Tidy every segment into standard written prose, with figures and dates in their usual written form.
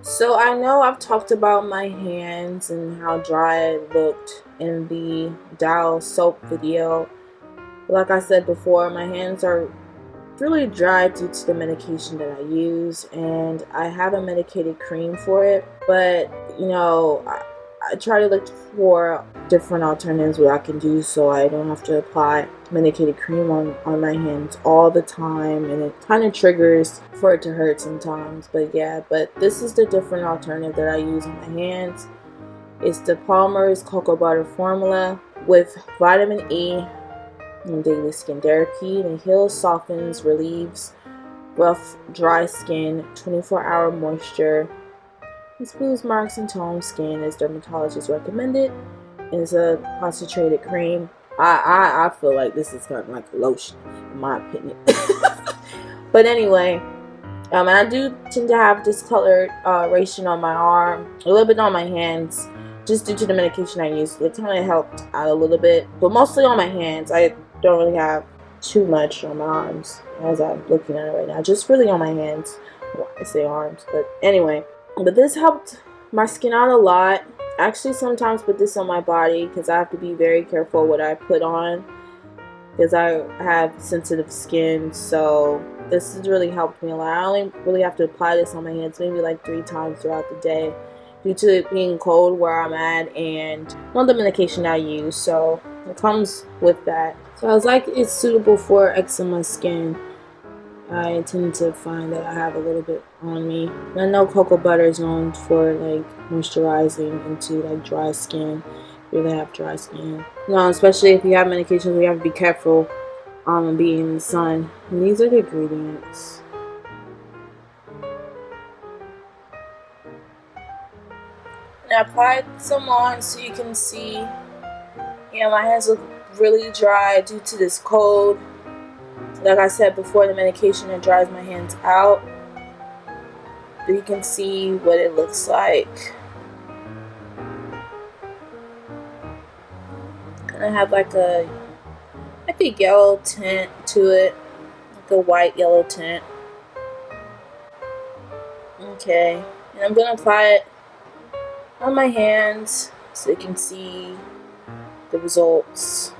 So I know I've talked about my hands and how dry it looked in the Dow soap video. Like I said before, my hands are really dry due to the medication that I use, and I have a medicated cream for it. But I try to look for different alternatives what I can do so I don't have to apply medicated cream on my hands all the time, and it kind of triggers for it to hurt sometimes. But yeah, but this is the different alternative that I use on my hands. It's the Palmer's Cocoa Butter Formula with vitamin E and daily skin therapy. And it heals, softens, relieves rough, dry skin, 24-hour moisture. It smooths marks and tones skin as dermatologists recommended. It's a concentrated cream. I feel like this is kind of like a lotion, in my opinion. But anyway, and I do tend to have discoloration on my arm, a little bit on my hands, just due to the medication I use. It kind of helped out a little bit, but mostly on my hands. I don't really have too much on my arms as I'm looking at it right now. Just really on my hands. I say arms, but anyway. But this helped my skin out a lot. I actually sometimes put this on my body because I have to be very careful what I put on because I have sensitive skin. So this has really helped me a lot. I only really have to apply this on my hands maybe like 3 times throughout the day due to it being cold where I'm at and one of the medication I use. So it comes with that. So I was like, it's suitable for eczema skin. I tend to find that I have a little bit on me. And I know cocoa butter is known for like moisturizing into like dry skin. If you really have dry skin. No, especially if you have medications, you have to be careful and be in the sun. And these are the ingredients. And I applied some on so you can see. Yeah, my hands look really dry due to this cold. Like I said before, the medication that dries my hands out. But you can see what it looks like. Kind of have like a yellow tint to it, like a white yellow tint. Okay, and I'm gonna apply it on my hands so you can see the results.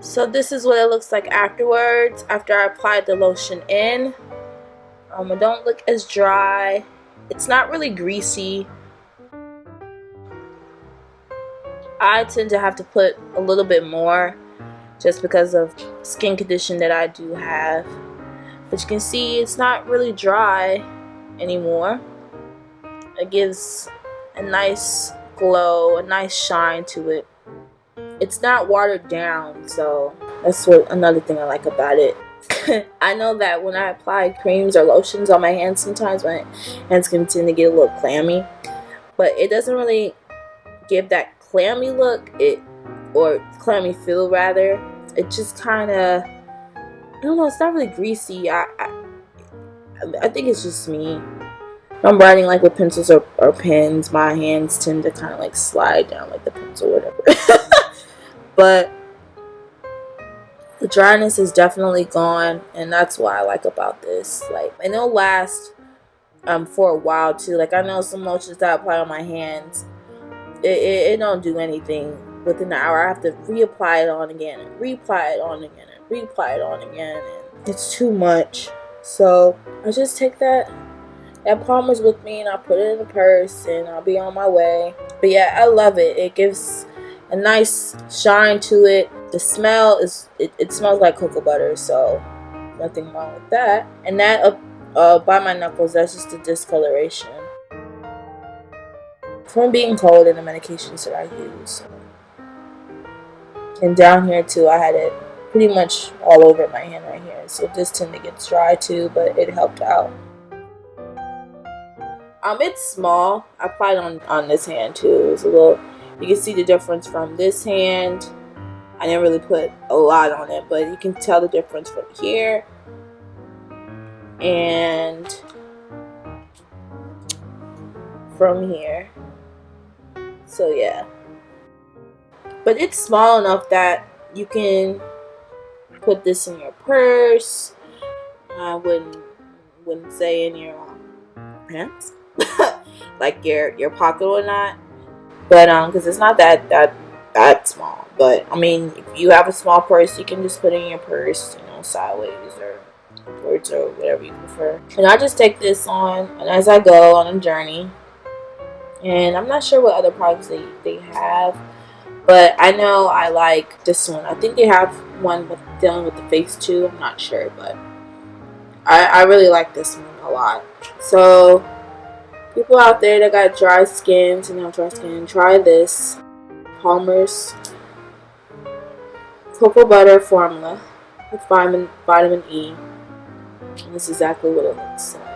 So this is what it looks like afterwards, after I applied the lotion in. It don't look as dry. It's not really greasy. I tend to have to put a little bit more just because of skin condition that I do have. But you can see it's not really dry anymore. It gives a nice glow, a nice shine to it. It's not watered down, so that's another thing I like about it. I know that when I apply creams or lotions on my hands, sometimes my hands can tend to get a little clammy, but it doesn't really give that clammy look, or clammy feel rather. It just kind of, I don't know, it's not really greasy. I think it's just me. When I'm writing like with pencils or pens, my hands tend to kind of like slide down like the pencil or whatever. But the dryness is definitely gone, and that's what I like about this. Like, and it'll last for a while too. Like, I know some lotions that I apply on my hands, it don't do anything within an hour. I have to reapply it on again, and reapply it on again, and reapply it on again, and it's too much. So I just take that Palmer's with me, and I'll put it in the purse, and I'll be on my way. But yeah, I love it. It gives a nice shine to it. The smell is, it smells like cocoa butter, so nothing wrong with that. And that by my knuckles, that's just the discoloration from being cold and the medications that I use. And down here too, I had it pretty much all over my hand right here, so this tend to get dry too, but it helped out. It's small. I applied on this hand too. It was a little. You can see the difference from this hand. I didn't really put a lot on it, but you can tell the difference from here and from here. So yeah. But it's small enough that you can put this in your purse. I wouldn't wouldn't say in your pants, like your pocket or not. But because it's not that small. But I mean, if you have a small purse, you can just put it in your purse, you know, sideways or backwards or whatever you prefer. And I just take this on, and as I go on a journey. And I'm not sure what other products they have, but I know I like this one. I think they have one with dealing with the face too. I'm not sure, but I really like this one a lot. So people out there that got dry skin, and have dry skin, try this Palmer's cocoa butter formula with vitamin E. And this is exactly what it looks like.